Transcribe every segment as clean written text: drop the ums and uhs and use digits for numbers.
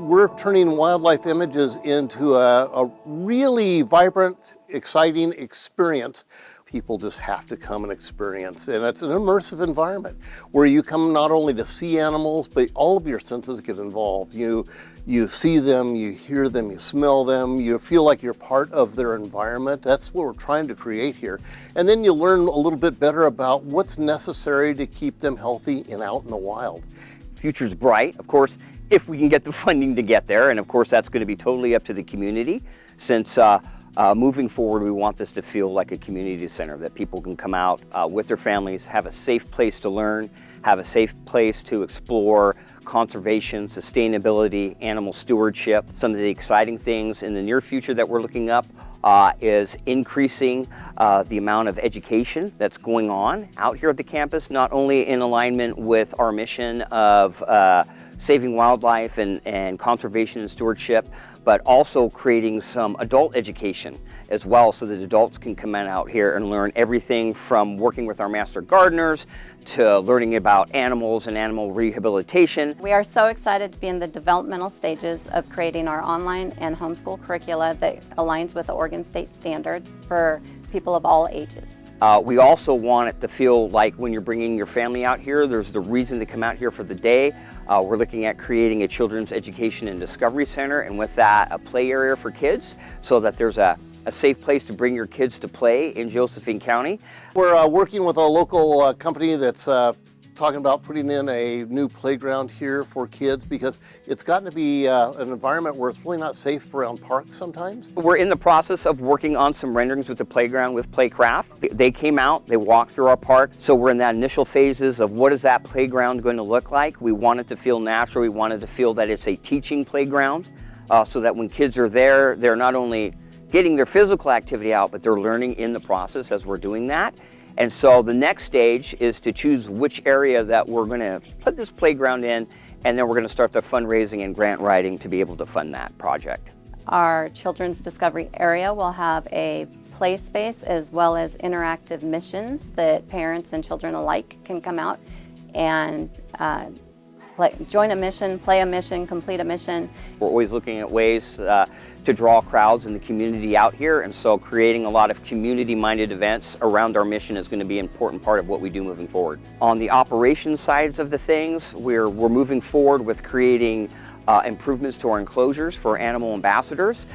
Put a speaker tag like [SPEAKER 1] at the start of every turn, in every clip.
[SPEAKER 1] we're turning Wildlife Images into a really vibrant, exciting experience. People just have to come and experience. And it's an immersive environment where you come not only to see animals, but all of your senses get involved. You see them, you hear them, you smell them, you feel like you're part of their environment. That's what we're trying to create here. And then you learn a little bit better about what's necessary to keep them healthy and out in the wild.
[SPEAKER 2] Future's bright, of course, if we can get the funding to get there. And of course, that's going to be totally up to the community, since moving forward, we want this to feel like a community center, that people can come out with their families, have a safe place to learn, have a safe place to explore conservation, sustainability, animal stewardship. Some of the exciting things in the near future that we're looking up is increasing the amount of education that's going on out here at the campus, not only in alignment with our mission of saving wildlife and conservation and stewardship, but also creating some adult education as well, so that adults can come out here and learn everything from working with our master gardeners to learning about animals and animal rehabilitation.
[SPEAKER 3] We are so excited to be in the developmental stages of creating our online and homeschool curricula that aligns with the Oregon State standards for people of all ages.
[SPEAKER 2] We also want it to feel like when you're bringing your family out here, there's the reason to come out here for the day. We're looking at creating a children's education and discovery center, and with that, a play area for kids, so that there's a safe place to bring your kids to play in Josephine County.
[SPEAKER 1] We're working with a local company that's talking about putting in a new playground here for kids, because it's gotten to be an environment where it's really not safe around parks sometimes.
[SPEAKER 2] We're in the process of working on some renderings with the playground with Playcraft. They came out, they walked through our park, so we're in that initial phases of what is that playground going to look like. We want it to feel natural, we wanted to feel that it's a teaching playground, so that when kids are there, they're not only getting their physical activity out, but they're learning in the process as we're doing that. And so the next stage is to choose which area that we're going to put this playground in, and then we're going to start the fundraising and grant writing to be able to fund that project.
[SPEAKER 3] Our children's discovery area will have a play space as well as interactive missions that parents and children alike can come out and join a mission, play a mission, complete a mission.
[SPEAKER 2] We're always looking at ways to draw crowds in the community out here, and so creating a lot of community-minded events around our mission is going to be an important part of what we do moving forward. On the operations sides of the things, we're moving forward with creating improvements to our enclosures for animal ambassadors,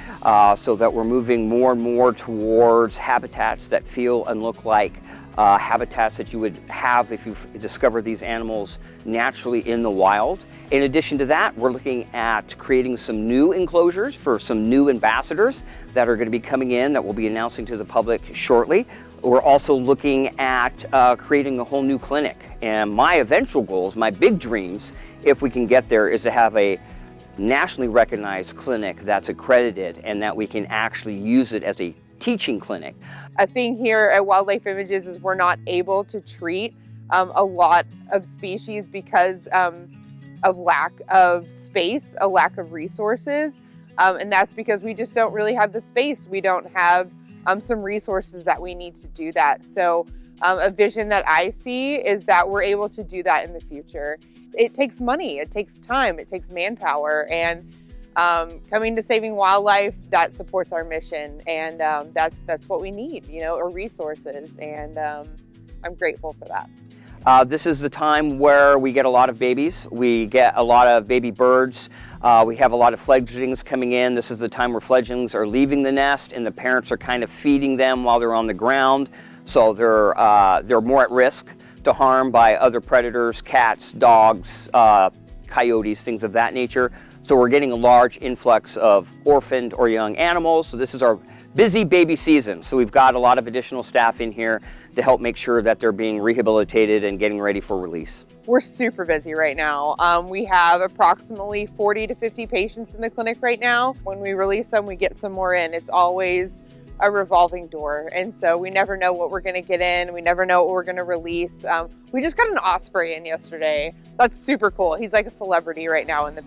[SPEAKER 2] so that we're moving more and more towards habitats that feel and look like habitats that you would have if you discover these animals naturally in the wild. In addition to that, we're looking at creating some new enclosures for some new ambassadors that are going to be coming in that we'll be announcing to the public shortly. We're also looking at creating a whole new clinic. And my eventual goals, my big dreams, if we can get there, is to have a nationally recognized clinic that's accredited and that we can actually use it as a teaching clinic.
[SPEAKER 4] A thing here at Wildlife Images is we're not able to treat a lot of species because of lack of space, a lack of resources, and that's because we just don't really have the space. We don't have some resources that we need to do that. So a vision that I see is that we're able to do that in the future. It takes money, it takes time, it takes manpower, and coming to saving wildlife, that supports our mission, and that's what we need, you know, or resources, and I'm grateful for that.
[SPEAKER 2] This is the time where we get a lot of babies. We get a lot of baby birds. We have a lot of fledglings coming in. This is the time where fledglings are leaving the nest and the parents are kind of feeding them while they're on the ground. So they're more at risk to harm by other predators, cats, dogs, coyotes, things of that nature. So we're getting a large influx of orphaned or young animals. So this is our busy baby season. So we've got a lot of additional staff in here to help make sure that they're being rehabilitated and getting ready for release.
[SPEAKER 4] We're super busy right now. We have approximately 40 to 50 patients in the clinic right now. When we release them, we get some more in. It's always a revolving door, and so we never know what we're going to get in. We never know what we're going to release. We just got an osprey in yesterday. That's super cool. He's like a celebrity right now in the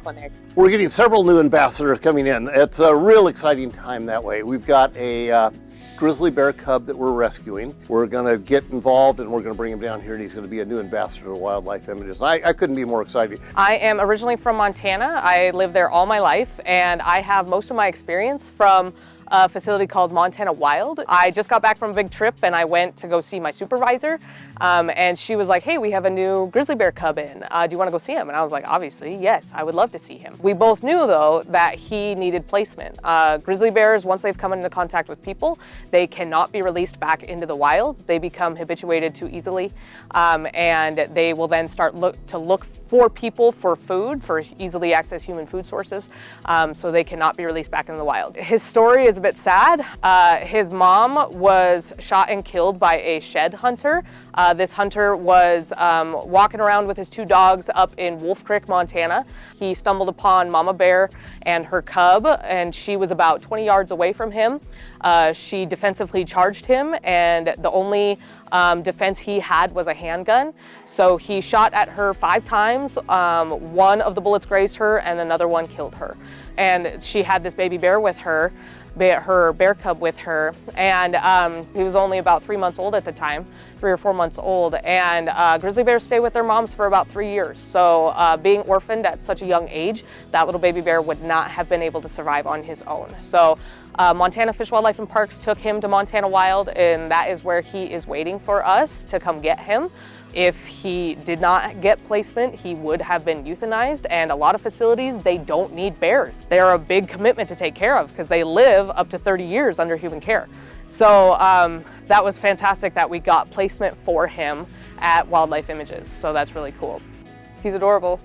[SPEAKER 4] clinics.
[SPEAKER 1] We're getting several new ambassadors coming in. It's a real exciting time that way. We've got a grizzly bear cub that we're rescuing. We're going to get involved and we're going to bring him down here, and he's going to be a new ambassador to Wildlife Images. I couldn't be more excited.
[SPEAKER 5] I am originally from Montana. I lived there all my life, and I have most of my experience from a facility called Montana Wild. I just got back from a big trip and I went to go see my supervisor, and she was like, hey, we have a new grizzly bear cub in. Do you want to go see him? And I was like, obviously, yes, I would love to see him. We both knew though that he needed placement. Grizzly bears, once they've come into contact with people, they cannot be released back into the wild. They become habituated too easily, and they will then start to look for people for food, for easily accessed human food sources, so they cannot be released back into the wild. His story is a bit sad. His mom was shot and killed by a shed hunter. This hunter was walking around with his 2 dogs up in Wolf Creek, Montana. He stumbled upon Mama Bear and her cub, and she was about 20 yards away from him. She defensively charged him, and the only defense he had was a handgun. So he shot at her 5 times. 1 of the bullets grazed her and another one killed her. And she had this baby bear with her, her bear cub with her, and he was only about 3 months old at the time, 3 or 4 months old. And grizzly bears stay with their moms for about 3 years. So being orphaned at such a young age, that little baby bear would not have been able to survive on his own. So Montana Fish, Wildlife and Parks took him to Montana Wild, and that is where he is waiting for us to come get him. If he did not get placement, he would have been euthanized, and a lot of facilities, they don't need bears. They're a big commitment to take care of because they live up to 30 years under human care. So that was fantastic that we got placement for him at Wildlife Images, so that's really cool. He's adorable.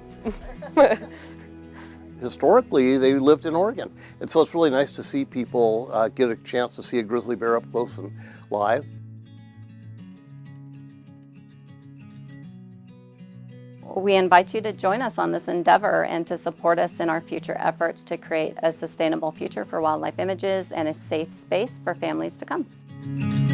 [SPEAKER 1] Historically, they lived in Oregon, and so it's really nice to see people get a chance to see a grizzly bear up close and live.
[SPEAKER 3] We invite you to join us on this endeavor and to support us in our future efforts to create a sustainable future for Wildlife Images and a safe space for families to come.